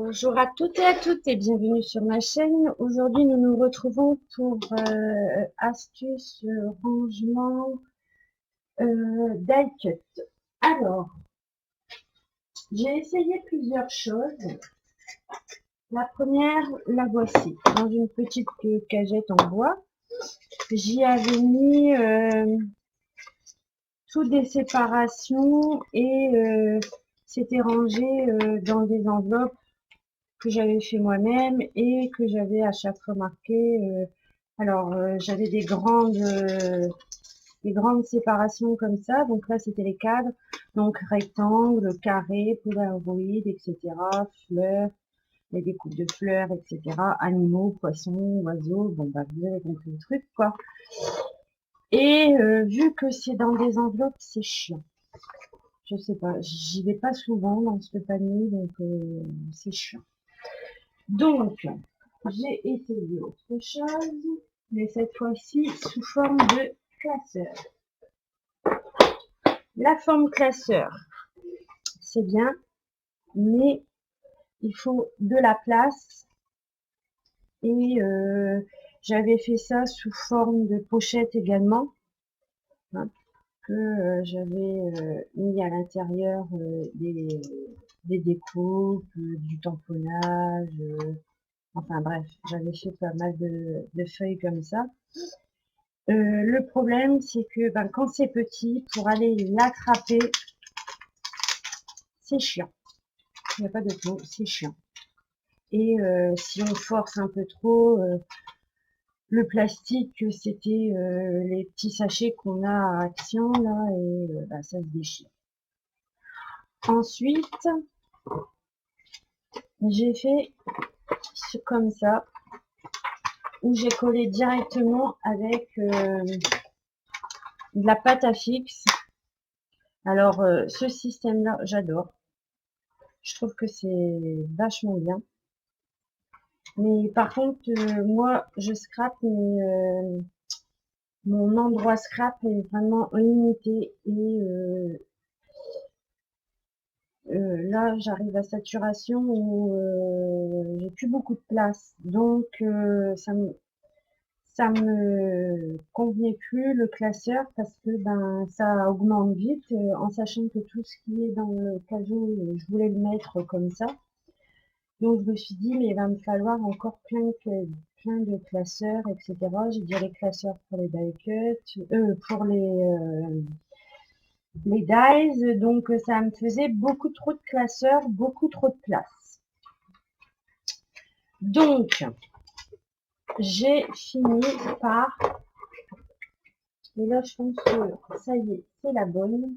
Bonjour à toutes et à toutes et bienvenue sur ma chaîne. Aujourd'hui, nous nous retrouvons pour astuces rangement die cut. Alors, j'ai essayé plusieurs choses. La première, la voici, dans une petite cagette en bois. J'y avais mis toutes des séparations et c'était rangé dans des enveloppes que j'avais fait moi-même et que j'avais à chaque fois marqué. J'avais des grandes séparations comme ça. Donc là, c'était les cadres. Donc rectangle, carré, polaroid, etc. Fleurs, les découpes de fleurs, etc. Animaux, poissons, oiseaux. Bon, bah, vous avez compris le truc, quoi. Et vu que c'est dans des enveloppes, c'est chiant. Je sais pas, j'y vais pas souvent dans ce panier, donc c'est chiant. Donc, j'ai essayé autre chose, mais cette fois-ci sous forme de classeur. La forme classeur, c'est bien, mais il faut de la place. Et j'avais fait ça sous forme de pochette également, hein, que j'avais mis à l'intérieur des découpes, du tamponnage. Enfin bref, j'avais fait pas mal de feuilles comme ça. Le problème, c'est que quand c'est petit, pour aller l'attraper, c'est chiant. Il n'y a pas de mot, c'est chiant. Et si on force un peu trop, le plastique, c'était les petits sachets qu'on a à Action, là, et ça se déchire. Ensuite, j'ai fait comme ça, où j'ai collé directement avec de la pâte à fixe. Alors, ce système-là, j'adore. Je trouve que c'est vachement bien. Mais par contre, moi, je scrape, mais mon endroit scrap est vraiment limité. Et là, j'arrive à saturation où j'ai plus beaucoup de place. Donc, ça me convenait plus le classeur parce que ça augmente vite en sachant que tout ce qui est dans le cadeau, je voulais le mettre comme ça. Donc je me suis dit mais il va me falloir encore plein de classeurs, etc. J'ai dit les classeurs pour les die cut, pour les dies, donc ça me faisait beaucoup trop de classeurs, beaucoup trop de place. Donc j'ai fini par, et là je pense que ça y est, c'est la bonne.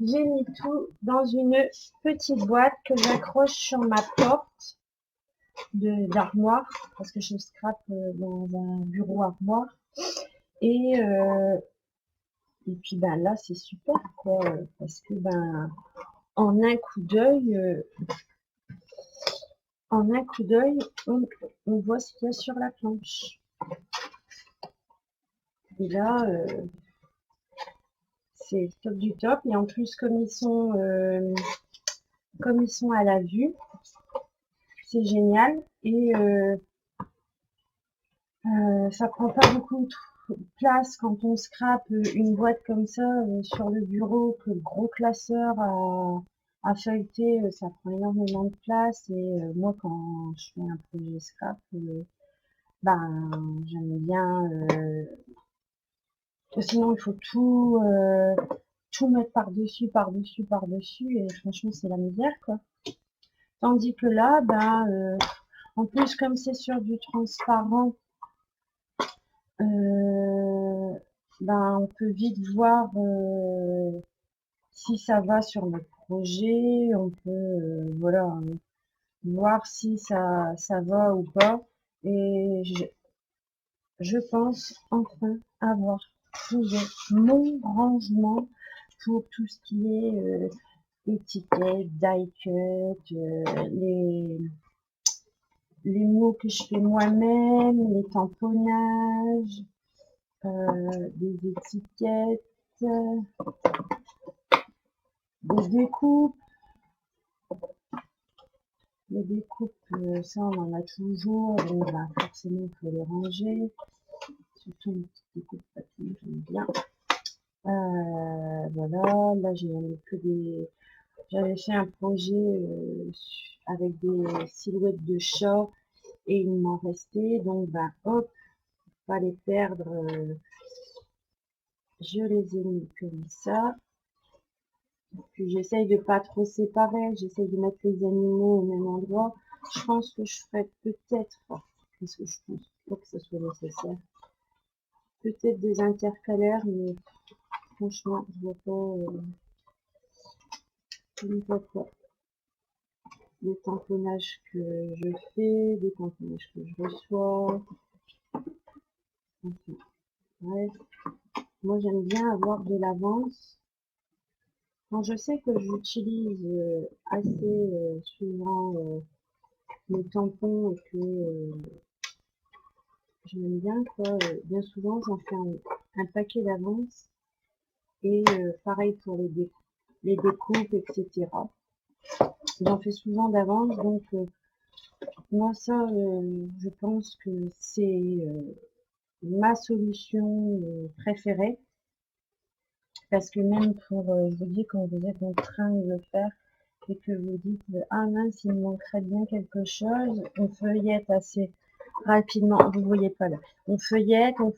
J'ai mis tout dans une petite boîte que j'accroche sur ma porte d'armoire, parce que je scrape dans un bureau armoire. Et, puis là c'est super quoi, parce que en un coup d'œil, on voit ce qu'il y a sur la planche. Et là, c'est top du top. Et en plus, comme ils sont à la vue, c'est génial. Et ça prend pas beaucoup de place quand on scrape une boîte comme ça sur le bureau, que le gros classeur à feuilleter, ça prend énormément de place. Et moi, quand je fais un projet scrap, j'aime bien. Sinon, il faut tout mettre par-dessus, par-dessus, par-dessus, et franchement, c'est la misère, quoi. Tandis que là, en plus, comme c'est sur du transparent, on peut vite voir si ça va sur notre projet, on peut, voilà, voir si ça va ou pas. Et je pense enfin avoir trouvé mon rangement pour tout ce qui est étiquette, die cut, les mots que je fais moi-même, les tamponnages, des étiquettes, des découpes. Les découpes, ça on en a toujours, donc bah, forcément il faut les ranger. Surtout les petites découpes papier, j'aime bien. Voilà, là j'ai mis que des... J'avais fait un projet avec des silhouettes de chats et il m'en restait, donc bah hop, pas les perdre, je les ai mis comme ça. Puis j'essaye de pas trop séparer, j'essaye de mettre les animaux au même endroit. Je pense que je ferais peut-être, parce que je pense pas que ce soit nécessaire, peut-être des intercalaires, mais franchement, je ne vois pas les tamponnages que je fais, les tamponnages que je reçois. Enfin, bref, moi j'aime bien avoir de l'avance. Quand je sais que j'utilise assez souvent le tampon et que j'aime bien quoi, bien souvent j'en fais un paquet d'avance et pareil pour les découpes, etc. J'en fais souvent d'avance, donc moi ça, je pense que c'est ma solution préférée, parce que même pour, je vous dis, quand vous êtes en train de le faire et que vous dites, ah mince, il me manquerait bien quelque chose, on feuillette assez rapidement, vous voyez pas là, on feuillette, on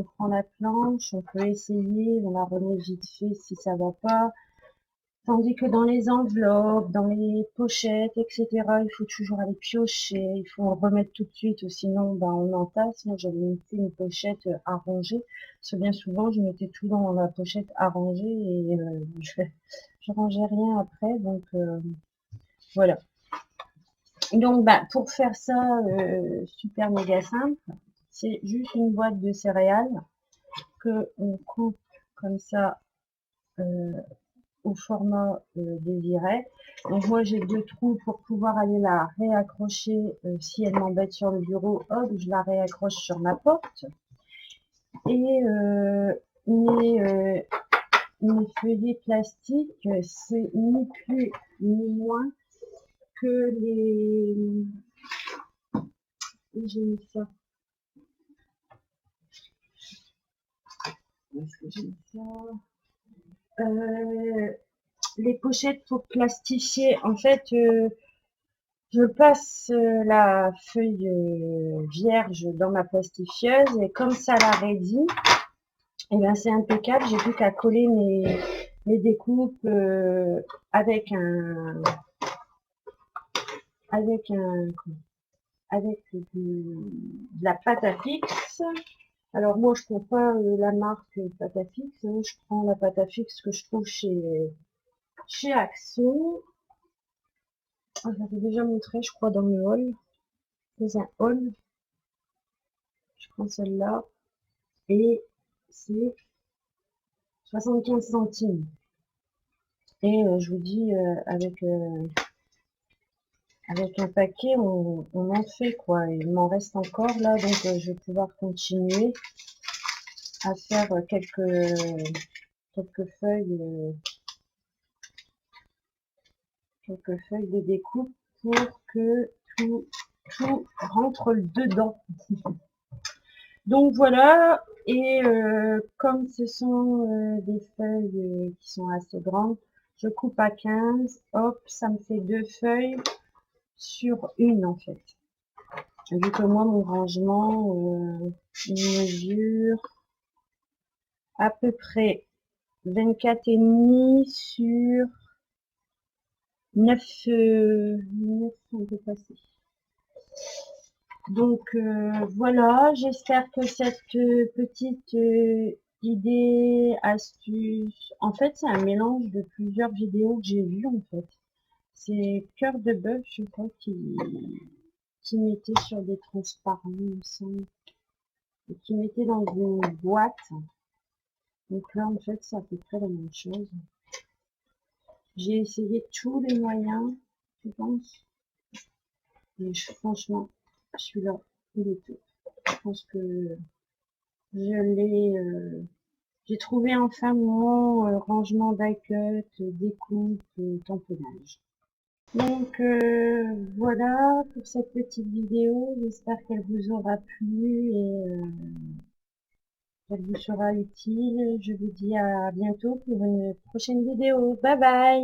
prend la planche, on peut essayer, on la remet vite fait si ça va pas. Tandis que dans les enveloppes, dans les pochettes, etc., il faut toujours aller piocher, il faut en remettre tout de suite, ou sinon ben, on entasse. Moi j'avais mis une pochette à ranger, parce que bien souvent je mettais tout dans la pochette à ranger et je rangeais rien après, donc voilà. Donc bah, pour faire ça super méga simple, c'est juste une boîte de céréales que on coupe comme ça au format désiré. Donc moi j'ai deux trous pour pouvoir aller la réaccrocher si elle m'embête sur le bureau, hop, je la réaccroche sur ma porte. Et mes feuillets plastiques, c'est ni plus ni moins que les... J'ai mis ça. Où est-ce que j'ai mis ça les pochettes pour plastifier. En fait, je passe la feuille vierge dans ma plastifieuse et comme ça la raidit, et ben c'est impeccable. J'ai plus qu'à coller mes découpes avec un avec un avec de la pâte à fixe. Alors moi je prends pas la marque pâte à fixe, hein, je prends la pâte à fixe que je trouve chez Action. Ah, j'avais déjà montré, je crois, dans le haul. C'est un haul. Je prends celle-là et c'est 75 centimes. Et je vous dis, avec un paquet, on en fait quoi. Il m'en reste encore là, donc je vais pouvoir continuer à faire quelques feuilles, quelques feuilles de découpe pour que tout rentre dedans. Donc voilà, et comme ce sont des feuilles qui sont assez grandes, je coupe à 15, hop, ça me fait deux feuilles sur une en fait. Vu que moi mon rangement il mesure à peu près 24,5 sur 9, 9 on peut passer. Donc voilà, j'espère que cette petite idée, astuce, en fait c'est un mélange de plusieurs vidéos que j'ai vues en fait. C'est Cœur de Bœuf, je crois, qui mettait sur des transparents, il me semble, et qui mettait dans une boîte. Donc là en fait c'est à peu près la même chose. J'ai essayé tous les moyens, je pense, et franchement, celui-là, il est tout. Je pense que j'ai trouvé enfin mon rangement d'accueil, découpe, tamponnage. Donc voilà pour cette petite vidéo. J'espère qu'elle vous aura plu et qu'elle vous sera utile. Je vous dis à bientôt pour une prochaine vidéo. Bye bye!